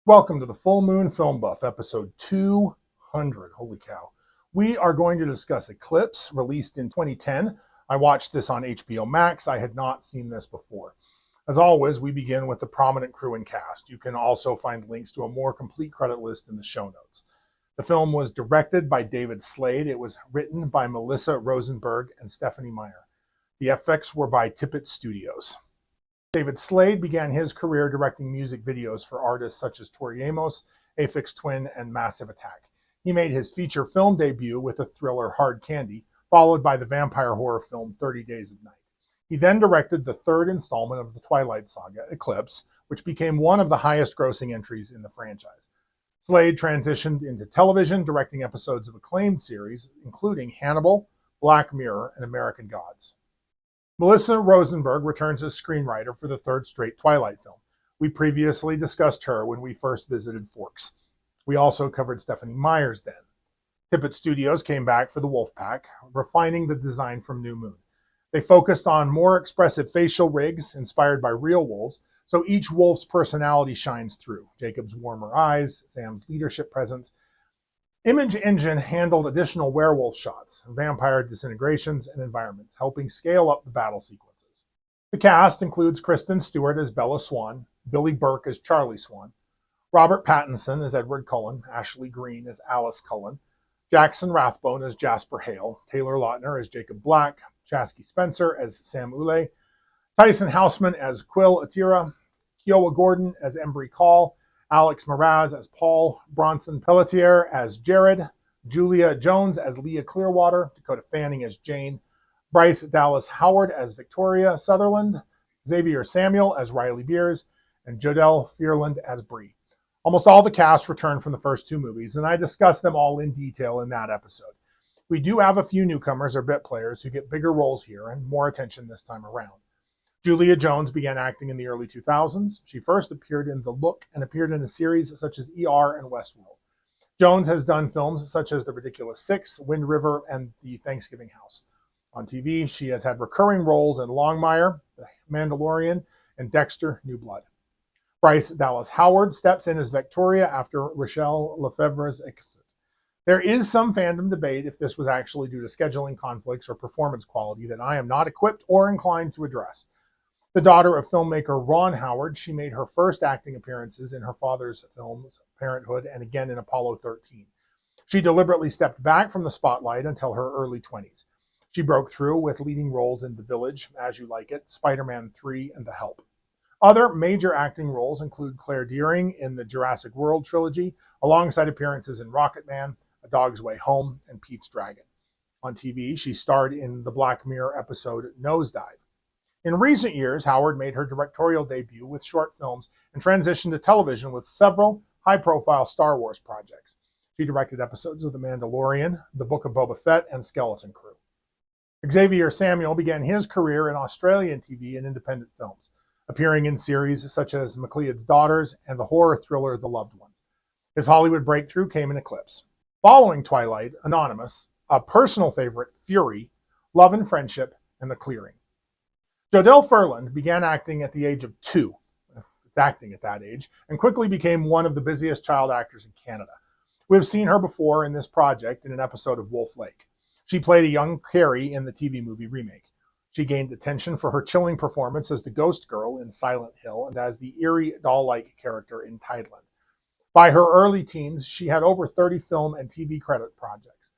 Welcome to the Full Moon Film Buff, episode 200. Holy cow. We are going to discuss Eclipse, released in 2010. I watched this on HBO Max. I had not seen this before. As always, we begin with the prominent crew and cast. You can also find links to a more complete credit list in the show notes. The film was directed by David Slade. It was written by Melissa Rosenberg and Stephanie Meyer. The effects were by Tidbits Studios. David Slade began his career directing music videos for artists such as Tori Amos, Aphex Twin, and Massive Attack. He made his feature film debut with the thriller Hard Candy, followed by the vampire horror film 30 Days of Night. He then directed the third installment of the Twilight saga, Eclipse, which became one of the highest grossing entries in the franchise. Slade transitioned into television, directing episodes of acclaimed series, including Hannibal, Black Mirror, and American Gods. Melissa Rosenberg returns as screenwriter for the third straight Twilight film. We previously discussed her when we first visited Forks. We also covered Stephanie Meyer's then. Tippett Studios came back for the Wolfpack, refining the design from New Moon. They focused on more expressive facial rigs inspired by real wolves, so each wolf's personality shines through. Jacob's warmer eyes, Sam's leadership presence. Image Engine handled additional werewolf shots, vampire disintegrations, and environments, helping scale up the battle sequences. The cast includes Kristen Stewart as Bella Swan, Billy Burke as Charlie Swan, Robert Pattinson as Edward Cullen, Ashley Greene as Alice Cullen, Jackson Rathbone as Jasper Hale, Taylor Lautner as Jacob Black, Chasky Spencer as Sam Ule, Tyson Houseman as Quill Atira, Kiowa Gordon as Embry Call, Alex Moraz as Paul, Bronson Pelletier as Jared, Julia Jones as Leah Clearwater, Dakota Fanning as Jane, Bryce Dallas Howard as Victoria Sutherland, Xavier Samuel as Riley Beers, and Jodelle Fearland as Bree. Almost all the cast returned from the first two movies, and I discussed them all in detail in that episode. We do have a few newcomers or bit players who get bigger roles here and more attention this time around. Julia Jones began acting in the early 2000s. She first appeared in The Look and appeared in a series such as ER and Westworld. Jones has done films such as The Ridiculous Six, Wind River, and The Thanksgiving House. On TV, she has had recurring roles in Longmire, The Mandalorian, and Dexter: New Blood. Bryce Dallas Howard steps in as Victoria after Rochelle Lefevre's exit. There is some fandom debate if this was actually due to scheduling conflicts or performance quality that I am not equipped or inclined to address. The daughter of filmmaker Ron Howard, she made her first acting appearances in her father's films, Parenthood, and again in Apollo 13. She deliberately stepped back from the spotlight until her early 20s. She broke through with leading roles in The Village, As You Like It, Spider-Man 3, and The Help. Other major acting roles include Claire Dearing in the Jurassic World trilogy, alongside appearances in Rocketman, A Dog's Way Home, and Pete's Dragon. On TV, she starred in the Black Mirror episode Nosedive. In recent years, Howard made her directorial debut with short films and transitioned to television with several high-profile Star Wars projects. She directed episodes of The Mandalorian, The Book of Boba Fett, and Skeleton Crew. Xavier Samuel began his career in Australian TV and independent films, appearing in series such as MacLeod's Daughters and the horror thriller The Loved Ones. His Hollywood breakthrough came in Eclipse. Following Twilight, Anonymous, a personal favorite, Fury, Love and Friendship, and The Clearing. Jodelle Fearland began acting at the age of 2, if it's acting at that age, and quickly became one of the busiest child actors in Canada. We've seen her before in this project in an episode of Wolf Lake. She played a young Carrie in the TV movie remake. She gained attention for her chilling performance as the ghost girl in Silent Hill and as the eerie doll-like character in Tideland. By her early teens, she had over 30 film and TV credit projects.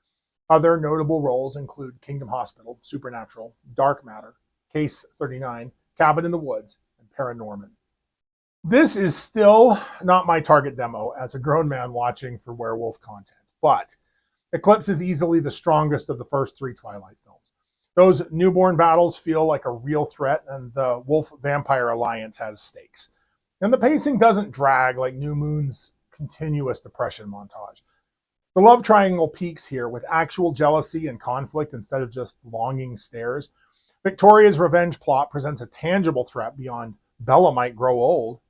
Other notable roles include Kingdom Hospital, Supernatural, Dark Matter, Case 39, Cabin in the Woods, and Paranorman. This is still not my target demo as a grown man watching for werewolf content, but Eclipse is easily the strongest of the first three Twilight films. Those newborn battles feel like a real threat, and the Wolf-Vampire Alliance has stakes. And the pacing doesn't drag like New Moon's continuous depression montage. The love triangle peaks here with actual jealousy and conflict instead of just longing stares. Victoria's revenge plot presents a tangible threat beyond Bella might grow old.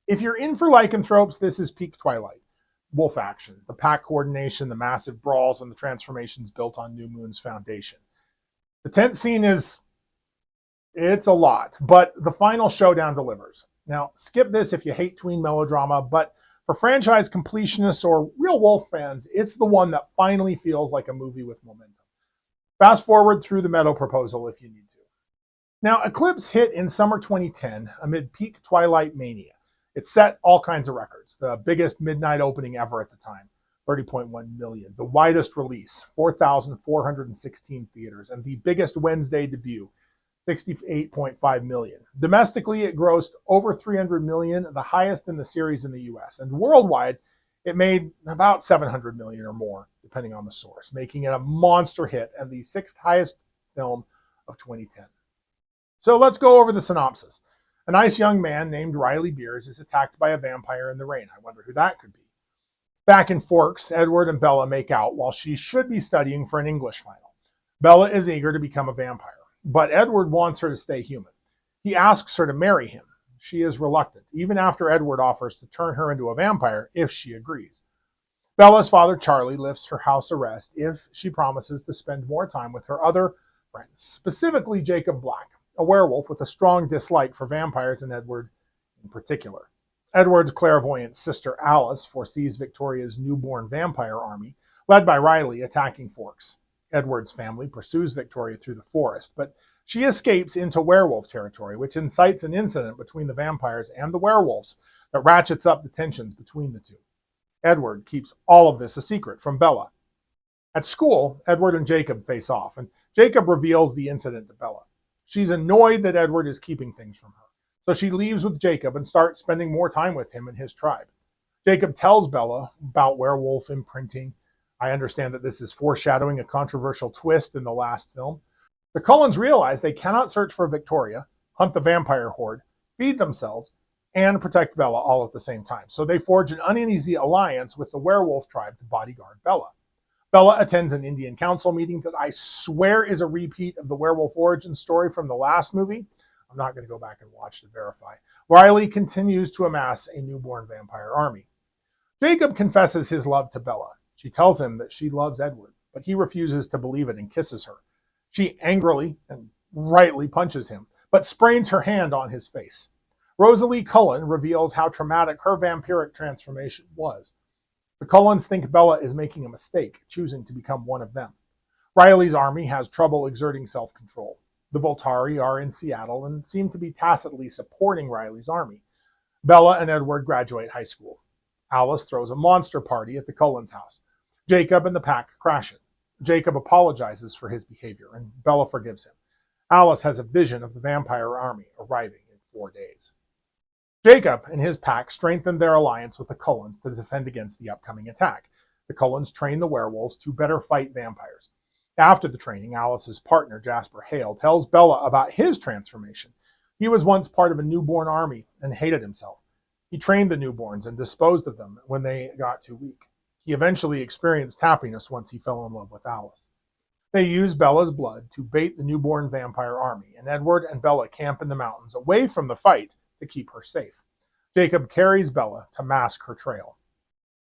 If you're in for lycanthropes, this is peak Twilight. Wolf action, the pack coordination, the massive brawls, and the transformations built on New Moon's foundation. The tent scene it's a lot, but the final showdown delivers. Now, skip this if you hate tween melodrama, but For franchise completionists or real wolf fans, it's the one that finally feels like a movie with momentum. Fast forward through the Meadow proposal if you need to. Now, Eclipse hit in summer 2010 amid peak Twilight mania. It set all kinds of records, the biggest midnight opening ever at the time, 30.1 million, the widest release, 4,416 theaters, and the biggest Wednesday debut, 68.5 million. Domestically, it grossed over 300 million, the highest in the series in the US. And worldwide, it made about 700 million or more, depending on the source, making it a monster hit and the sixth highest film of 2010. So let's go over the synopsis. A nice young man named Riley Beers is attacked by a vampire in the rain. I wonder who that could be. Back in Forks, Edward and Bella make out while she should be studying for an English final. Bella is eager to become a vampire, but Edward wants her to stay human. He asks her to marry him. She is reluctant, even after Edward offers to turn her into a vampire if she agrees. Bella's father, Charlie, lifts her house arrest if she promises to spend more time with her other friends, specifically Jacob Black, a werewolf with a strong dislike for vampires and Edward in particular. Edward's clairvoyant sister Alice foresees Victoria's newborn vampire army, led by Riley, attacking Forks. Edward's family pursues Victoria through the forest, but she escapes into werewolf territory, which incites an incident between the vampires and the werewolves that ratchets up the tensions between the two. Edward keeps all of this a secret from Bella. At school, Edward and Jacob face off, and Jacob reveals the incident to Bella. She's annoyed that Edward is keeping things from her, so she leaves with Jacob and starts spending more time with him and his tribe. Jacob tells Bella about werewolf imprinting. I understand that this is foreshadowing a controversial twist in the last film. The Cullens realize they cannot search for Victoria, hunt the vampire horde, feed themselves, and protect Bella all at the same time. So they forge an uneasy alliance with the werewolf tribe to bodyguard Bella. Bella attends an Indian council meeting that I swear is a repeat of the werewolf origin story from the last movie. I'm not going to go back and watch to verify. Riley continues to amass a newborn vampire army. Jacob confesses his love to Bella. She tells him that she loves Edward, but he refuses to believe it and kisses her. She angrily and rightly punches him, but sprains her hand on his face. Rosalie Cullen reveals how traumatic her vampiric transformation was. The Cullens think Bella is making a mistake, choosing to become one of them. Riley's army has trouble exerting self-control. The Voltari are in Seattle and seem to be tacitly supporting Riley's army. Bella and Edward graduate high school. Alice throws a monster party at the Cullens' house. Jacob and the pack crash it. Jacob apologizes for his behavior, and Bella forgives him. Alice has a vision of the vampire army arriving in 4 days. Jacob and his pack strengthen their alliance with the Cullens to defend against the upcoming attack. The Cullens train the werewolves to better fight vampires. After the training, Alice's partner, Jasper Hale, tells Bella about his transformation. He was once part of a newborn army and hated himself. He trained the newborns and disposed of them when they got too weak. He eventually experienced happiness once he fell in love with Alice. They use Bella's blood to bait the newborn vampire army, and Edward and Bella camp in the mountains away from the fight to keep her safe. Jacob carries Bella to mask her trail.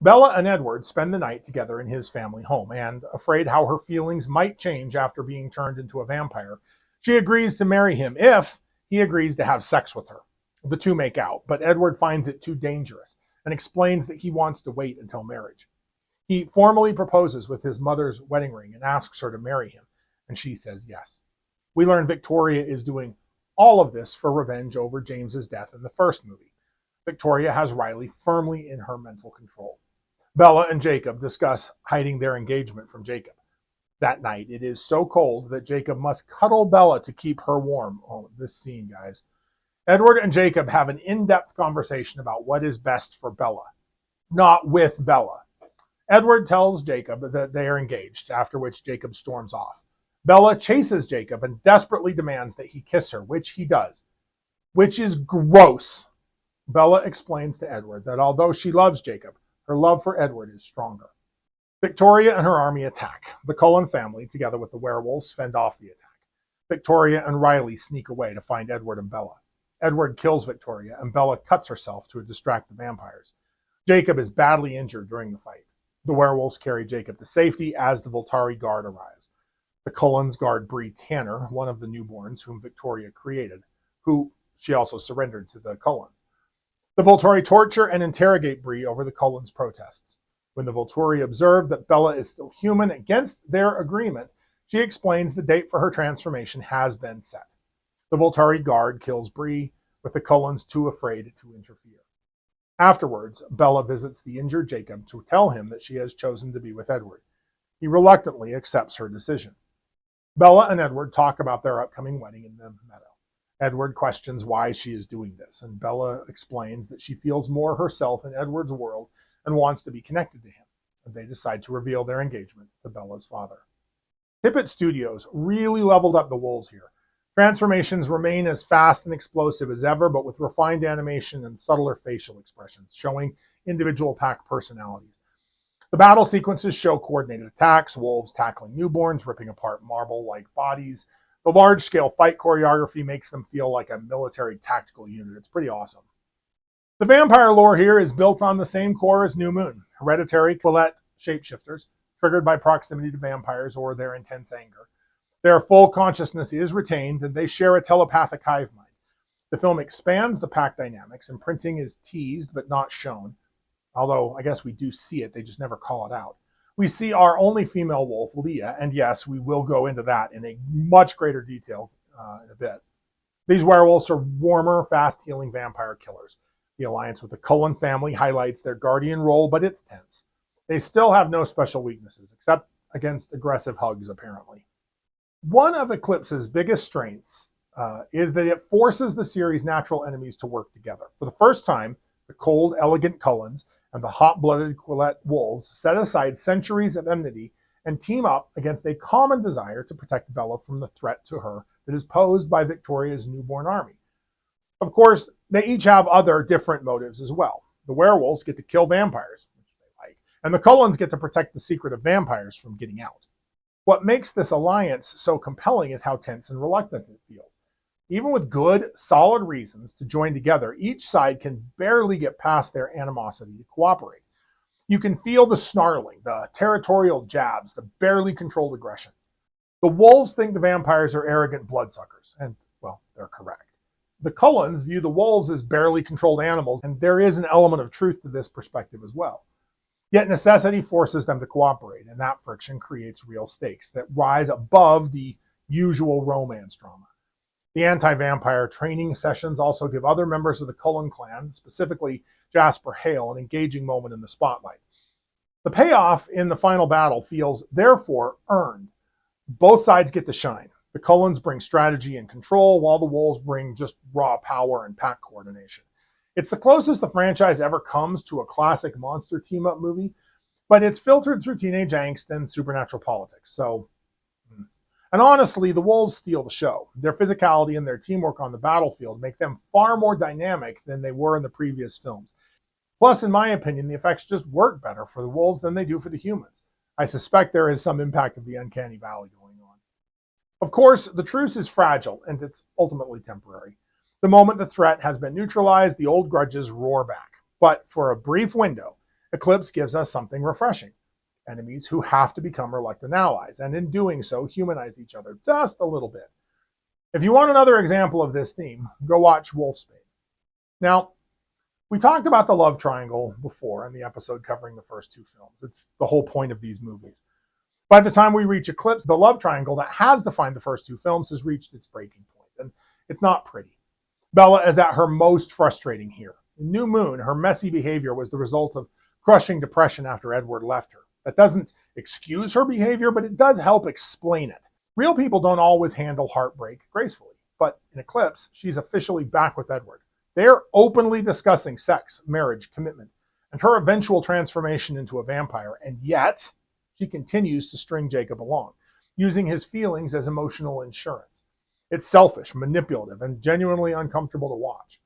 Bella and Edward spend the night together in his family home, and, afraid how her feelings might change after being turned into a vampire, she agrees to marry him if he agrees to have sex with her. The two make out, but Edward finds it too dangerous and explains that he wants to wait until marriage. He formally proposes with his mother's wedding ring and asks her to marry him, and she says yes. We learn Victoria is doing all of this for revenge over James's death in the first movie. Victoria has Riley firmly in her mental control. Bella and Jacob discuss hiding their engagement from Jacob. That night, it is so cold that Jacob must cuddle Bella to keep her warm. Oh, this scene, guys. Edward and Jacob have an in-depth conversation about what is best for Bella, not with Bella. Edward tells Jacob that they are engaged, after which Jacob storms off. Bella chases Jacob and desperately demands that he kiss her, which he does, which is gross. Bella explains to Edward that although she loves Jacob, her love for Edward is stronger. Victoria and her army attack. The Cullen family, together with the werewolves, fend off the attack. Victoria and Riley sneak away to find Edward and Bella. Edward kills Victoria, and Bella cuts herself to distract the vampires. Jacob is badly injured during the fight. The werewolves carry Jacob to safety as the Voltari guard arrives. The Cullens guard Bree Tanner, one of the newborns whom Victoria created, who she also surrendered to the Cullens. The Volturi torture and interrogate Bree over the Cullens' protests. When the Volturi observe that Bella is still human against their agreement, she explains the date for her transformation has been set. The Volturi guard kills Bree, with the Cullens too afraid to interfere. Afterwards, Bella visits the injured Jacob to tell him that she has chosen to be with Edward. He reluctantly accepts her decision. Bella and Edward talk about their upcoming wedding in the meadow. Edward questions why she is doing this, and Bella explains that she feels more herself in Edward's world and wants to be connected to him. And they decide to reveal their engagement to Bella's father. Tidbits Studios really leveled up the wolves here. Transformations remain as fast and explosive as ever, but with refined animation and subtler facial expressions, showing individual pack personalities. The battle sequences show coordinated attacks, wolves tackling newborns, ripping apart marble-like bodies. The large-scale fight choreography makes them feel like a military tactical unit. It's pretty awesome. The vampire lore here is built on the same core as New Moon. Hereditary Quillette shapeshifters, triggered by proximity to vampires or their intense anger. Their full consciousness is retained, and they share a telepathic hive mind. The film expands the pack dynamics, and printing is teased but not shown. Although, I guess we do see it, they just never call it out. We see our only female wolf, Leah, and yes, we will go into that in a much greater detail in a bit. These werewolves are warmer, fast-healing vampire killers. The alliance with the Cullen family highlights their guardian role, but it's tense. They still have no special weaknesses, except against aggressive hugs, apparently. One of Eclipse's biggest strengths is that it forces the series' natural enemies to work together. For the first time, the cold, elegant Cullens and the hot-blooded Quillette wolves set aside centuries of enmity and team up against a common desire to protect Bella from the threat to her that is posed by Victoria's newborn army. Of course, they each have other different motives as well. The werewolves get to kill vampires, which they like, and the Cullens get to protect the secret of vampires from getting out. What makes this alliance so compelling is how tense and reluctant it feels. Even with good, solid reasons to join together, each side can barely get past their animosity to cooperate. You can feel the snarling, the territorial jabs, the barely controlled aggression. The wolves think the vampires are arrogant bloodsuckers, and, well, they're correct. The Cullens view the wolves as barely controlled animals, and there is an element of truth to this perspective as well. Yet necessity forces them to cooperate, and that friction creates real stakes that rise above the usual romance drama. The anti-vampire training sessions also give other members of the Cullen clan, specifically Jasper Hale, an engaging moment in the spotlight. The payoff in the final battle feels, therefore, earned. Both sides get to shine. The Cullens bring strategy and control, while the wolves bring just raw power and pack coordination. It's the closest the franchise ever comes to a classic monster team-up movie, but it's filtered through teenage angst and supernatural politics, so... And honestly, the wolves steal the show. Their physicality and their teamwork on the battlefield make them far more dynamic than they were in the previous films. Plus, in my opinion, the effects just work better for the wolves than they do for the humans. I suspect there is some impact of the uncanny valley going on. Of course, the truce is fragile, and it's ultimately temporary. The moment the threat has been neutralized, the old grudges roar back. But for a brief window, Eclipse gives us something refreshing. Enemies who have to become reluctant allies, and in doing so, humanize each other just a little bit. If you want another example of this theme, go watch Wolfsbane. Now, we talked about the love triangle before in the episode covering the first two films. It's the whole point of these movies. By the time we reach Eclipse, the love triangle that has defined the first two films has reached its breaking point, and it's not pretty. Bella is at her most frustrating here. In New Moon, her messy behavior was the result of crushing depression after Edward left her. That doesn't excuse her behavior, but it does help explain it. Real people don't always handle heartbreak gracefully, but in Eclipse, she's officially back with Edward. They're openly discussing sex, marriage, commitment, and her eventual transformation into a vampire, and yet she continues to string Jacob along, using his feelings as emotional insurance. It's selfish, manipulative, and genuinely uncomfortable to watch.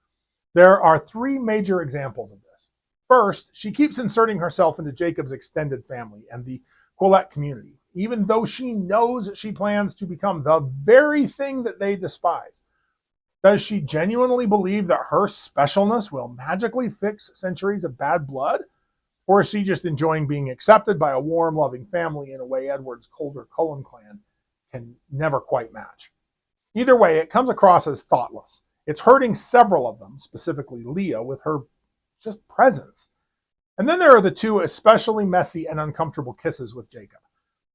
There are three major examples of this. First, she keeps inserting herself into Jacob's extended family and the Quillette community, even though she knows she plans to become the very thing that they despise. Does she genuinely believe that her specialness will magically fix centuries of bad blood? Or is she just enjoying being accepted by a warm, loving family in a way Edward's colder Cullen clan can never quite match? Either way, it comes across as thoughtless. It's hurting several of them, specifically Leah, with her just presence. And then there are the two especially messy and uncomfortable kisses with Jacob.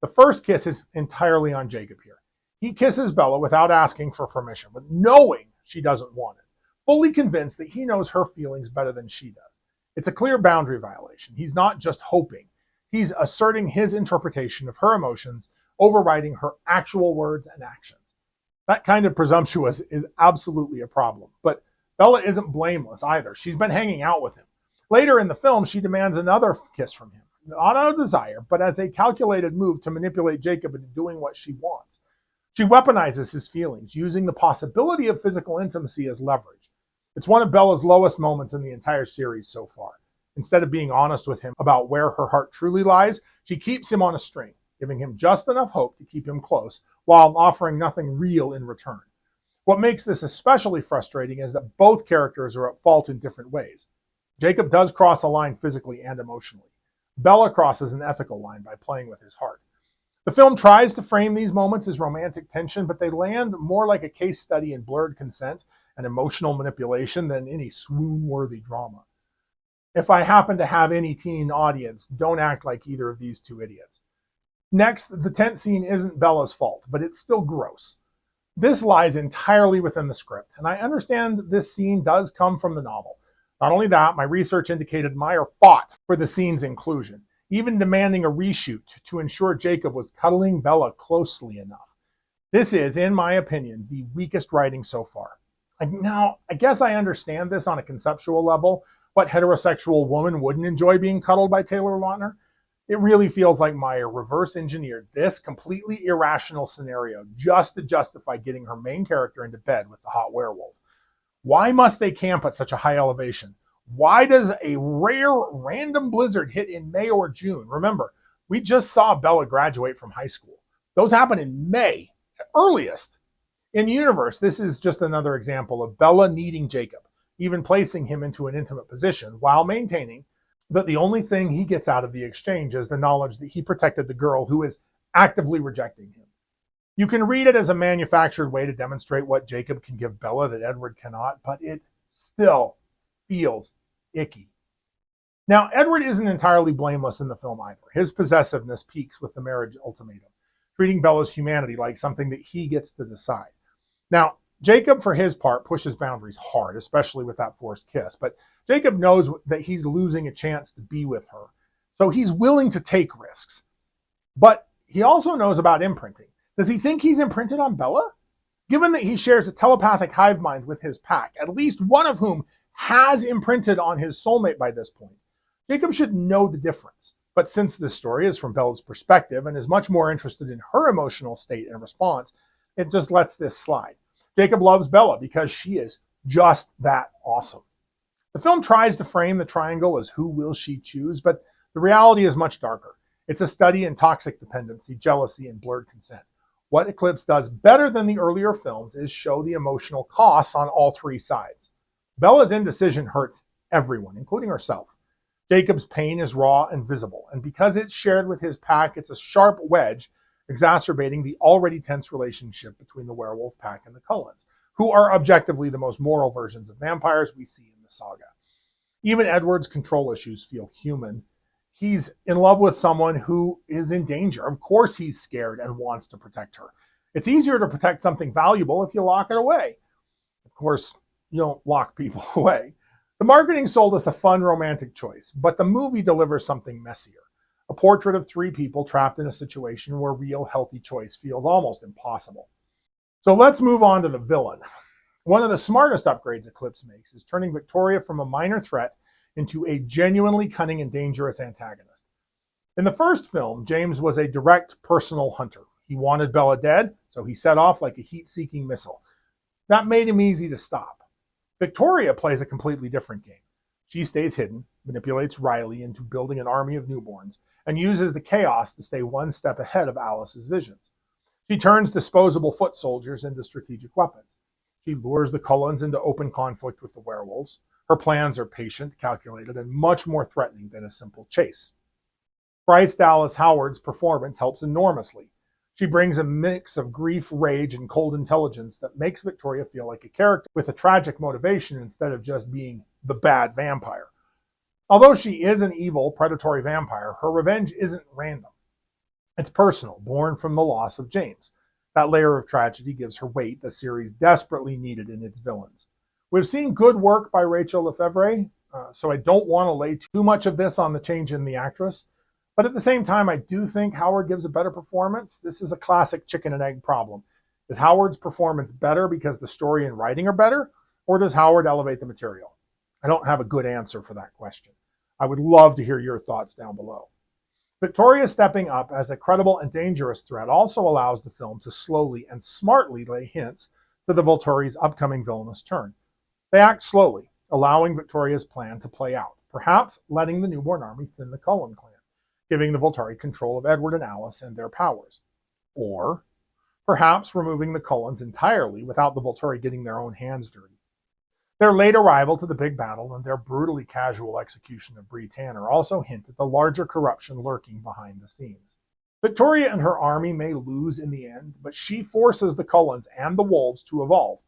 The first kiss is entirely on Jacob here. He kisses Bella without asking for permission, but knowing she doesn't want it, fully convinced that he knows her feelings better than she does. It's a clear boundary violation. He's not just hoping. He's asserting his interpretation of her emotions, overriding her actual words and actions. That kind of presumptuous is absolutely a problem. But Bella isn't blameless either. She's been hanging out with him. Later in the film, she demands another kiss from him, not out of desire, but as a calculated move to manipulate Jacob into doing what she wants. She weaponizes his feelings, using the possibility of physical intimacy as leverage. It's one of Bella's lowest moments in the entire series so far. Instead of being honest with him about where her heart truly lies, she keeps him on a string, giving him just enough hope to keep him close, while offering nothing real in return. What makes this especially frustrating is that both characters are at fault in different ways. Jacob does cross a line physically and emotionally. Bella crosses an ethical line by playing with his heart. The film tries to frame these moments as romantic tension, but they land more like a case study in blurred consent and emotional manipulation than any swoon-worthy drama. If I happen to have any teen audience, don't act like either of these two idiots. Next, the tent scene isn't Bella's fault, but it's still gross. This lies entirely within the script, and I understand this scene does come from the novel. Not only that, my research indicated Meyer fought for the scene's inclusion, even demanding a reshoot to ensure Jacob was cuddling Bella closely enough. This is, in my opinion, the weakest writing so far. Now, I guess I understand this on a conceptual level. What heterosexual woman wouldn't enjoy being cuddled by Taylor Lautner? It really feels like Meyer reverse engineered this completely irrational scenario just to justify getting her main character into bed with the hot werewolf. Why must they camp at such a high elevation? Why does a rare random blizzard hit in May or June? Remember, we just saw Bella graduate from high school. Those happen in May, at earliest. In universe, this is just another example of Bella needing Jacob, even placing him into an intimate position while maintaining that the only thing he gets out of the exchange is the knowledge that he protected the girl who is actively rejecting him. You can read it as a manufactured way to demonstrate what Jacob can give Bella that Edward cannot, but it still feels icky. Now, Edward isn't entirely blameless in the film either. His possessiveness peaks with the marriage ultimatum, treating Bella's humanity like something that he gets to decide. Now, Jacob, for his part, pushes boundaries hard, especially with that forced kiss. But Jacob knows that he's losing a chance to be with her, so he's willing to take risks. But he also knows about imprinting. Does he think he's imprinted on Bella? Given that he shares a telepathic hive mind with his pack, at least one of whom has imprinted on his soulmate by this point, Jacob should know the difference. But since this story is from Bella's perspective and is much more interested in her emotional state and response, it just lets this slide. Jacob loves Bella because she is just that awesome. The film tries to frame the triangle as who will she choose, but the reality is much darker. It's a study in toxic dependency, jealousy, and blurred consent. What Eclipse does better than the earlier films is show the emotional costs on all three sides. Bella's indecision hurts everyone, including herself. Jacob's pain is raw and visible, and because it's shared with his pack, it's a sharp wedge exacerbating the already tense relationship between the werewolf pack and the Cullens, who are objectively the most moral versions of vampires we see in the saga. Even Edward's control issues feel human. He's in love with someone who is in danger. Of course he's scared and wants to protect her. It's easier to protect something valuable if you lock it away. Of course, you don't lock people away. The marketing sold us a fun romantic choice, but the movie delivers something messier. A portrait of three people trapped in a situation where real healthy choice feels almost impossible. So let's move on to the villain. One of the smartest upgrades Eclipse makes is turning Victoria from a minor threat into a genuinely cunning and dangerous antagonist. In the first film, James was a direct personal hunter. He wanted Bella dead, so he set off like a heat-seeking missile. That made him easy to stop. Victoria plays a completely different game. She stays hidden, manipulates Riley into building an army of newborns, and uses the chaos to stay one step ahead of Alice's visions. She turns disposable foot soldiers into strategic weapons. She lures the Cullens into open conflict with the werewolves. Her plans are patient, calculated, and much more threatening than a simple chase. Bryce Dallas Howard's performance helps enormously. She brings a mix of grief, rage, and cold intelligence that makes Victoria feel like a character with a tragic motivation instead of just being the bad vampire. Although she is an evil, predatory vampire, her revenge isn't random. It's personal, born from the loss of James. That layer of tragedy gives her weight the series desperately needed in its villains. We've seen good work by Rachel Lefevre, so I don't want to lay too much of this on the change in the actress. But at the same time, I do think Howard gives a better performance. This is a classic chicken and egg problem. Is Howard's performance better because the story and writing are better, or does Howard elevate the material? I don't have a good answer for that question. I would love to hear your thoughts down below. Victoria stepping up as a credible and dangerous threat also allows the film to slowly and smartly lay hints to the Volturi's upcoming villainous turn. They act slowly, allowing Victoria's plan to play out, perhaps letting the newborn army thin the Cullen clan, giving the Volturi control of Edward and Alice and their powers. Or perhaps removing the Cullens entirely without the Volturi getting their own hands dirty. Their late arrival to the big battle and their brutally casual execution of Bree Tanner also hint at the larger corruption lurking behind the scenes. Victoria and her army may lose in the end, but she forces the Cullens and the Wolves to evolve.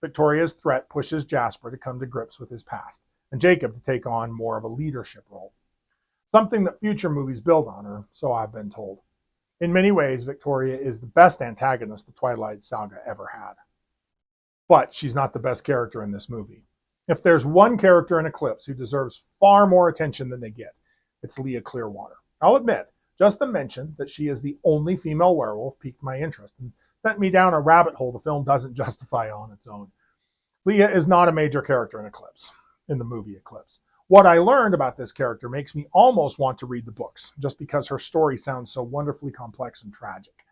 Victoria's threat pushes Jasper to come to grips with his past, and Jacob to take on more of a leadership role. Something that future movies build on, or so I've been told. In many ways, Victoria is the best antagonist the Twilight saga ever had. But she's not the best character in this movie. If there's one character in Eclipse who deserves far more attention than they get, it's Leah Clearwater. I'll admit, just the mention that she is the only female werewolf piqued my interest and sent me down a rabbit hole the film doesn't justify on its own. Leah is not a major character in the movie Eclipse. What I learned about this character makes me almost want to read the books, just because her story sounds so wonderfully complex and tragic.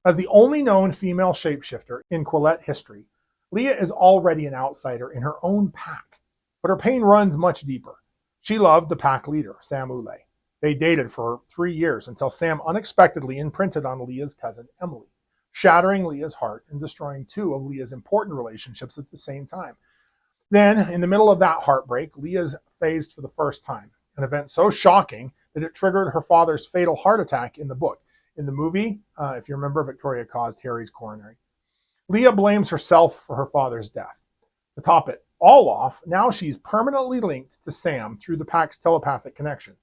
As the only known female shapeshifter in Quillette history, Leah is already an outsider in her own pack, but her pain runs much deeper. She loved the pack leader, Sam Ulay. They dated for 3 years until Sam unexpectedly imprinted on Leah's cousin, Emily, shattering Leah's heart and destroying 2 of Leah's important relationships at the same time. Then, in the middle of that heartbreak, Leah's phased for the first time, an event so shocking that it triggered her father's fatal heart attack in the book. In the movie, if you remember, Victoria caused Harry's coronary. Leah blames herself for her father's death. To top it all off, now she's permanently linked to Sam through the pack's telepathic connection,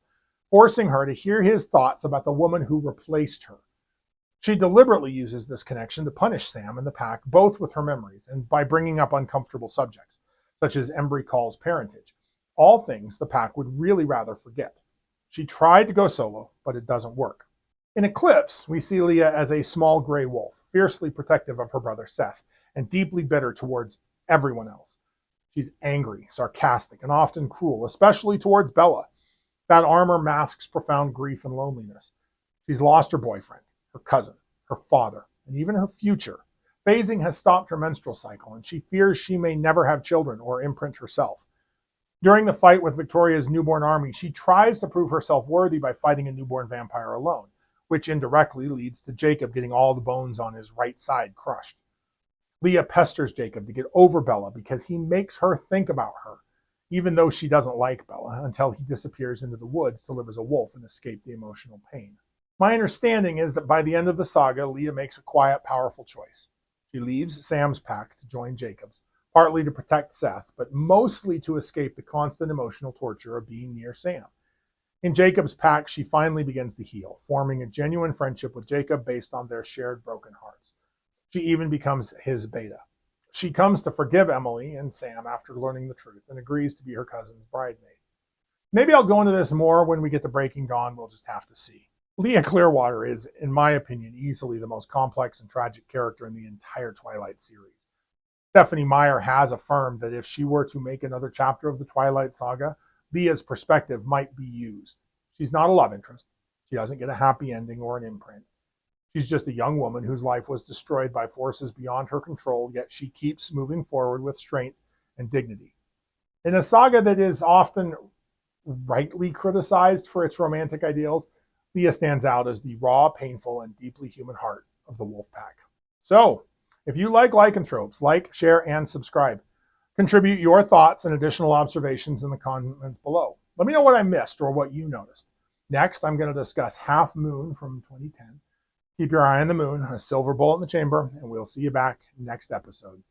forcing her to hear his thoughts about the woman who replaced her. She deliberately uses this connection to punish Sam and the pack, both with her memories and by bringing up uncomfortable subjects, such as Embry Call's parentage, all things the pack would really rather forget. She tried to go solo, but it doesn't work. In Eclipse, we see Leah as a small gray wolf, fiercely protective of her brother Seth, and deeply bitter towards everyone else. She's angry, sarcastic, and often cruel, especially towards Bella. That armor masks profound grief and loneliness. She's lost her boyfriend, her cousin, her father, and even her future. Phasing has stopped her menstrual cycle, and she fears she may never have children or imprint herself. During the fight with Victoria's newborn army, she tries to prove herself worthy by fighting a newborn vampire alone, which indirectly leads to Jacob getting all the bones on his right side crushed. Leah pesters Jacob to get over Bella because he makes her think about her, even though she doesn't like Bella, until he disappears into the woods to live as a wolf and escape the emotional pain. My understanding is that by the end of the saga, Leah makes a quiet, powerful choice. She leaves Sam's pack to join Jacob's, partly to protect Seth, but mostly to escape the constant emotional torture of being near Sam. In Jacob's pack, she finally begins to heal, forming a genuine friendship with Jacob based on their shared broken hearts. She even becomes his beta. She comes to forgive Emily and Sam after learning the truth and agrees to be her cousin's bridesmaid. Maybe I'll go into this more when we get to Breaking Dawn. We'll just have to see. Leah Clearwater is, in my opinion, easily the most complex and tragic character in the entire Twilight series. Stephenie Meyer has affirmed that if she were to make another chapter of the Twilight saga, Leah's perspective might be used. She's not a love interest. She doesn't get a happy ending or an imprint. She's just a young woman whose life was destroyed by forces beyond her control, yet she keeps moving forward with strength and dignity. In a saga that is often rightly criticized for its romantic ideals, Leah stands out as the raw, painful, and deeply human heart of the Wolfpack. So, if you like lycanthropes, like, share, and subscribe. Contribute your thoughts and additional observations in the comments below. Let me know what I missed or what you noticed. Next, I'm going to discuss Half Moon from 2010. Keep your eye on the moon, a silver bullet in the chamber, and we'll see you back next episode.